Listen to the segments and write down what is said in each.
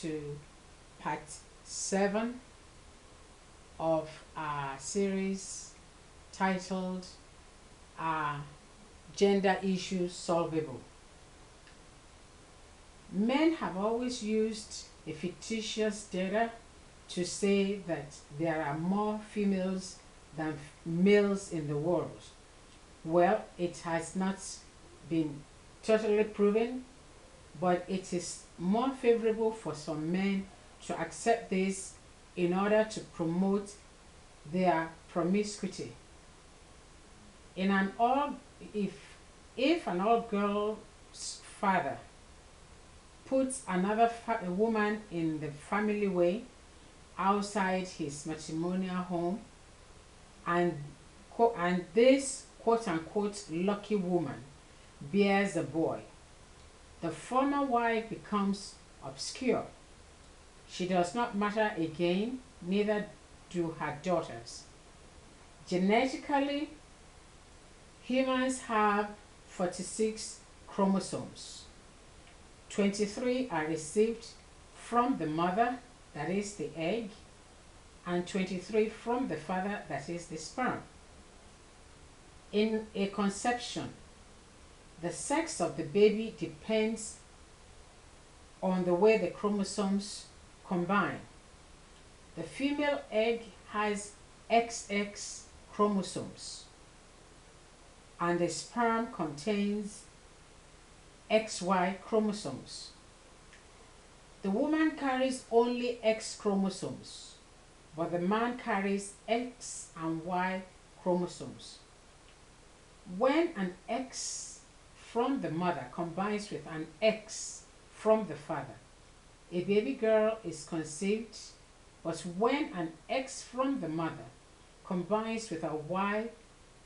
to part 7 of our series titled Gender Issues Solvable. Men have always used a fictitious data to say that there are more females than males in the world. Well, it has not been totally proven, but it is more favorable for some men to accept this in order to promote their promiscuity. In an all, if an all-girls father puts another woman in the family way outside his matrimonial home, and this quote-unquote lucky woman bears a boy, the former wife becomes obscure. She does not matter again, neither do her daughters. Genetically, humans have 46 chromosomes. 23 are received from the mother, that is the egg, and 23 from the father, that is the sperm. In a conception, the sex of the baby depends on the way the chromosomes combine. The female egg has XX chromosomes, and the sperm contains XY chromosomes. The woman carries only X chromosomes, but the man carries X and Y chromosomes. When an X from the mother combines with an X from the father, a baby girl is conceived, but when an X from the mother combines with a Y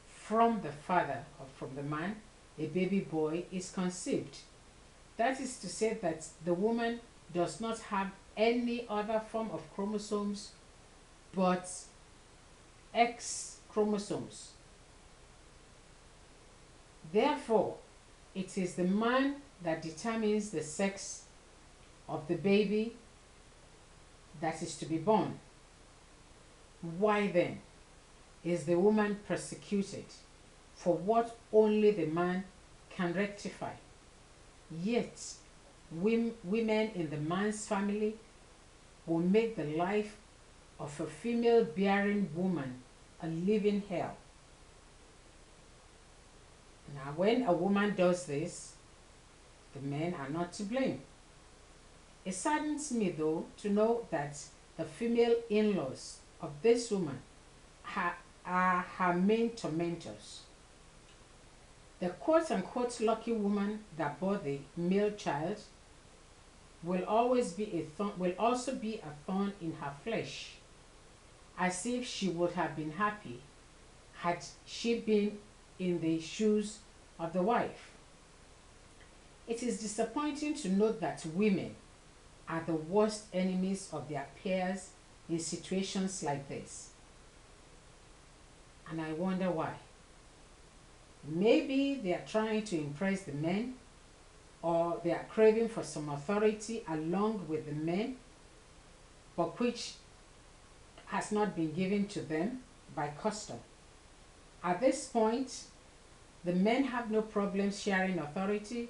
from the father or from the man, a baby boy is conceived. That is to say that the woman does not have any other form of chromosomes but X chromosomes. Therefore, it is the man that determines the sex of the baby that is to be born. Why then is the woman persecuted for what only the man can rectify? Yet, women in the man's family will make the life of a female-bearing woman a living hell. Now, when a woman does this, the men are not to blame. It saddens me, though, to know that the female in-laws of this woman are her main tormentors. The quote-unquote lucky woman that bore the male child will also be a thorn in her flesh, as if she would have been happy had she been in the shoes of the wife. It is disappointing to note that women are the worst enemies of their peers in situations like this. And I wonder why. Maybe they are trying to impress the men, or they are craving for some authority along with the men, but which has not been given to them by custom. At this point, the men have no problem sharing authority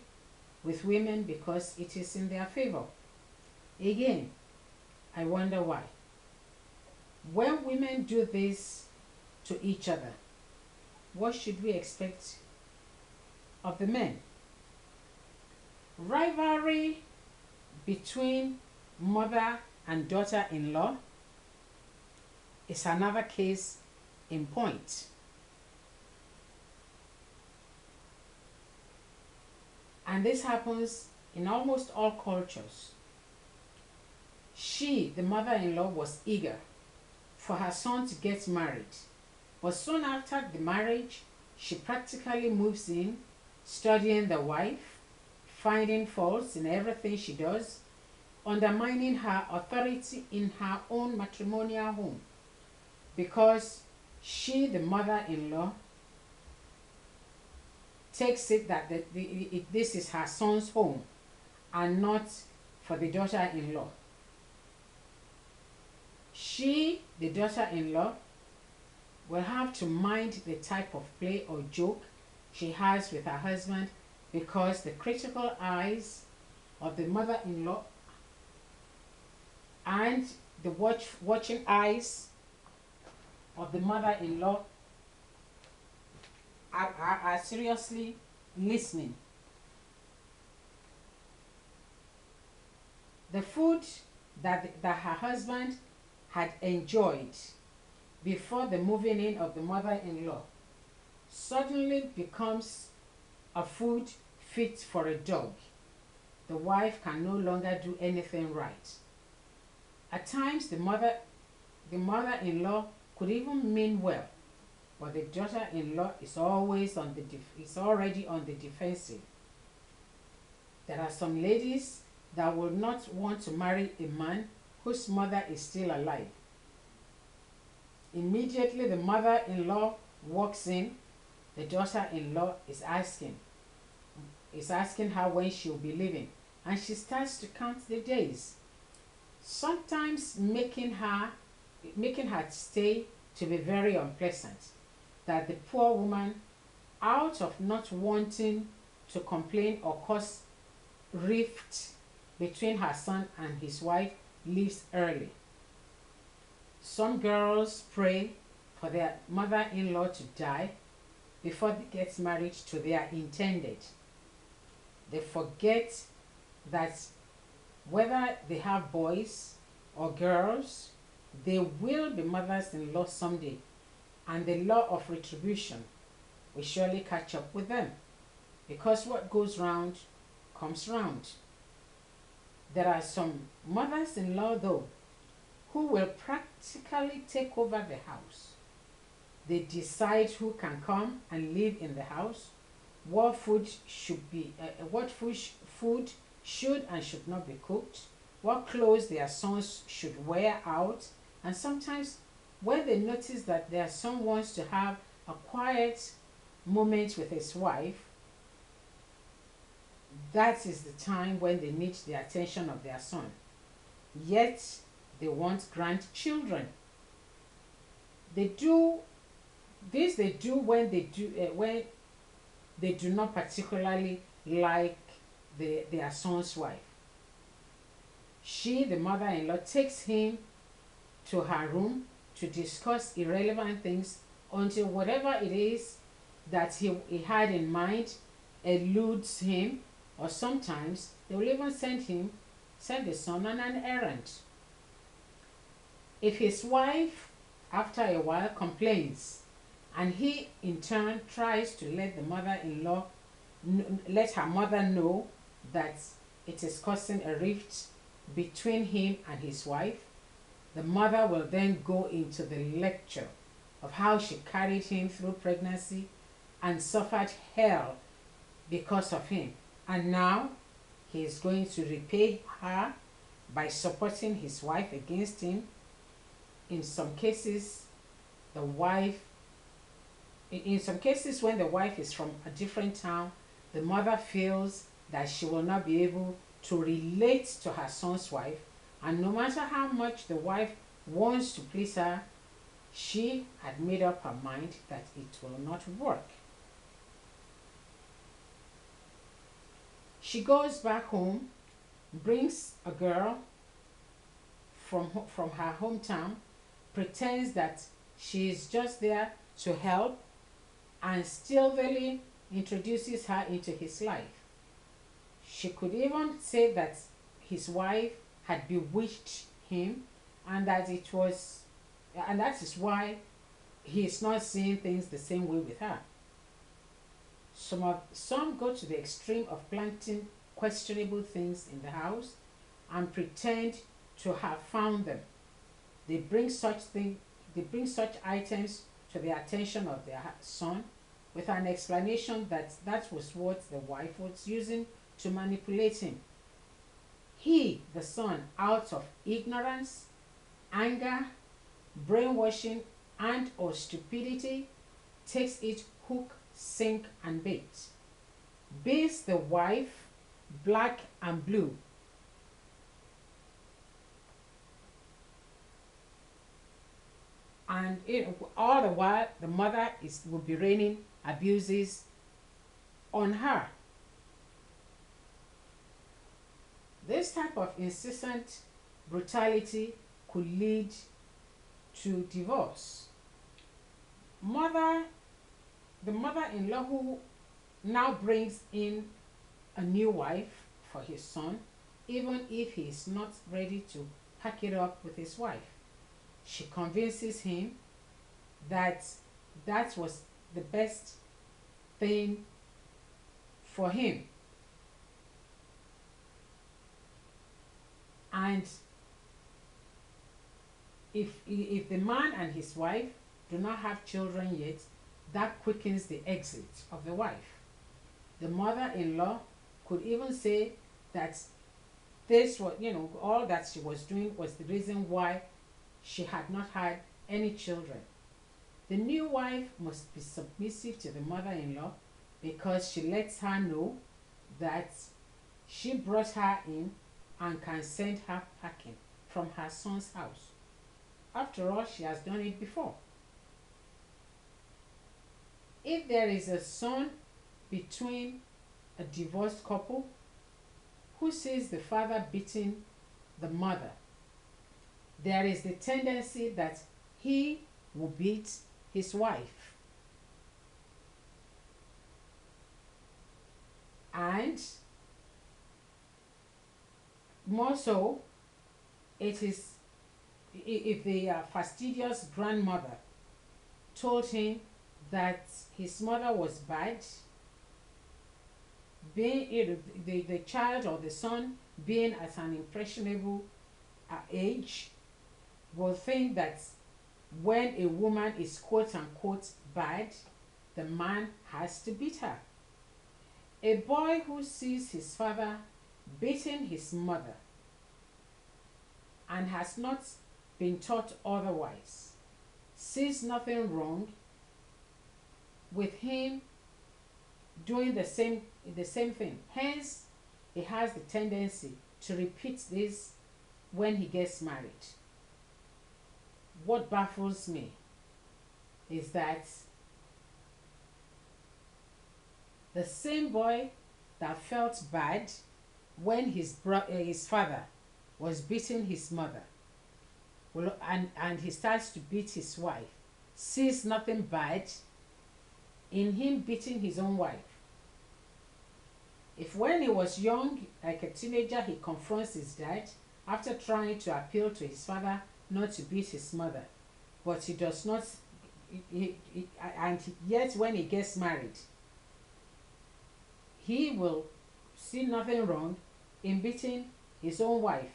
with women because it is in their favor. Again, I wonder why. When women do this to each other, what should we expect of the men? Rivalry between mother and daughter-in-law is another case in point. And this happens in almost all cultures. She, the mother-in-law, was eager for her son to get married, but soon after the marriage, she practically moves in, studying the wife, finding faults in everything she does, undermining her authority in her own matrimonial home, because she, the mother-in-law, takes it that this is her son's home and not for the daughter-in-law. She, the daughter-in-law, will have to mind the type of play or joke she has with her husband, because the critical eyes of the mother-in-law and the watching eyes of the mother-in-law are seriously listening. The food that her husband had enjoyed before the moving in of the mother-in-law suddenly becomes a food fit for a dog. The wife can no longer do anything right. At times, the mother-in-law could even mean well, but the daughter-in-law is always already on the defensive. There are some ladies that will not want to marry a man whose mother is still alive. Immediately the mother-in-law walks in, the daughter-in-law is asking her when she'll be leaving, and she starts to count the days, sometimes making her stay to be very unpleasant, that the poor woman, out of not wanting to complain or cause rift between her son and his wife, leaves early. Some girls pray for their mother-in-law to die before they get married to their intended. They forget that whether they have boys or girls, they will be mothers-in-law someday, and the law of retribution will surely catch up with them, because what goes round comes round. There are some mothers-in-law, though, who will practically take over the house. They decide who can come and live in the house, what food should and should not be cooked, what clothes their sons should wear out, and sometimes when they notice that their son wants to have a quiet moment with his wife, that is the time when they need the attention of their son. Yet they want grandchildren. They do when they do not particularly like their son's wife. She, the mother-in-law, takes him to her room to discuss irrelevant things until whatever it is that he had in mind eludes him, or sometimes they will even send the son on an errand. If his wife, after a while, complains, and he in turn tries to let her mother know that it is causing a rift between him and his wife, the mother will then go into the lecture of how she carried him through pregnancy and suffered hell because of him, and now he is going to repay her by supporting his wife against him. In some cases, when the wife is from a different town, the mother feels that she will not be able to relate to her son's wife, and no matter how much the wife wants to please her, she had made up her mind that it will not work. She goes back home, brings a girl from her hometown, pretends that she is just there to help, and stealthily introduces her into his life. She could even say that his wife had bewitched him, and that is why he is not seeing things the same way with her. Some go to the extreme of planting questionable things in the house and pretend to have found them. They bring such items to the attention of their son with an explanation that was what the wife was using to manipulate him. He, the son, out of ignorance, anger, brainwashing, and or stupidity, takes it hook, sink, and bait. Baits the wife black and blue. And all the while the mother will be raining abuses on her. This type of incessant brutality could lead to divorce. The mother-in-law who now brings in a new wife for his son, even if he is not ready to pack it up with his wife. She convinces him that that was the best thing for him. And if the man and his wife do not have children yet, that quickens the exit of the wife. The mother-in-law could even say that this was, all that she was doing was the reason why she had not had any children. The new wife must be submissive to the mother-in-law because she lets her know that she brought her in and can send her packing from her son's house. After all, she has done it before. If there is a son between a divorced couple who sees the father beating the mother, there is the tendency that he will beat his wife. And more so, it is if the fastidious grandmother told him that his mother was bad, being the child or the son being at an impressionable age will think that when a woman is quote unquote bad, the man has to beat her. A boy who sees his father beating his mother and has not been taught otherwise sees nothing wrong with him doing the same thing. Hence, he has the tendency to repeat this when he gets married. What baffles me is that the same boy that felt bad when his father was beating his mother, and he starts to beat his wife, sees nothing bad in him beating his own wife. If when he was young, like a teenager, he confronts his dad after trying to appeal to his father not to beat his mother, but he does not, and yet when he gets married, he will see nothing wrong in beating his own wife.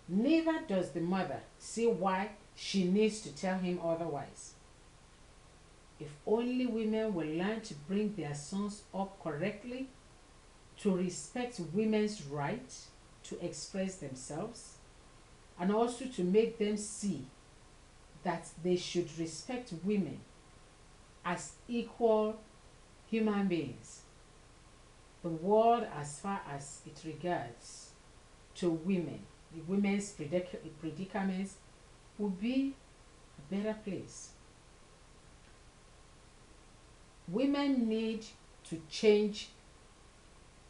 Neither does the mother see why she needs to tell him otherwise. If only women will learn to bring their sons up correctly, to respect women's right to express themselves, and also to make them see that they should respect women as equal human beings. The world, as far as it regards to women, the women's predicaments, will be a better place. Women need to change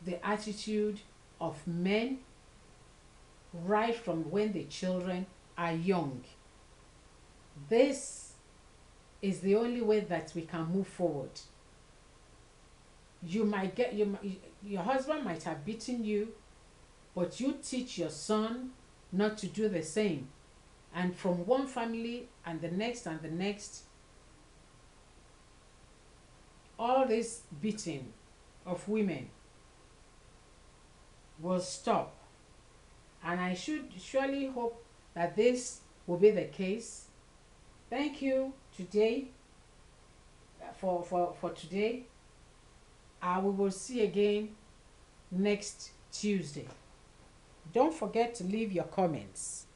the attitude of men right from when the children are young. This is the only way that we can move forward. You might get your husband might have beaten you, but you teach your son not to do the same, and from one family and the next, all this beating of women will stop. And I should surely hope that this will be the case. Thank you today for today. We will see again next Tuesday. Don't forget to leave your comments.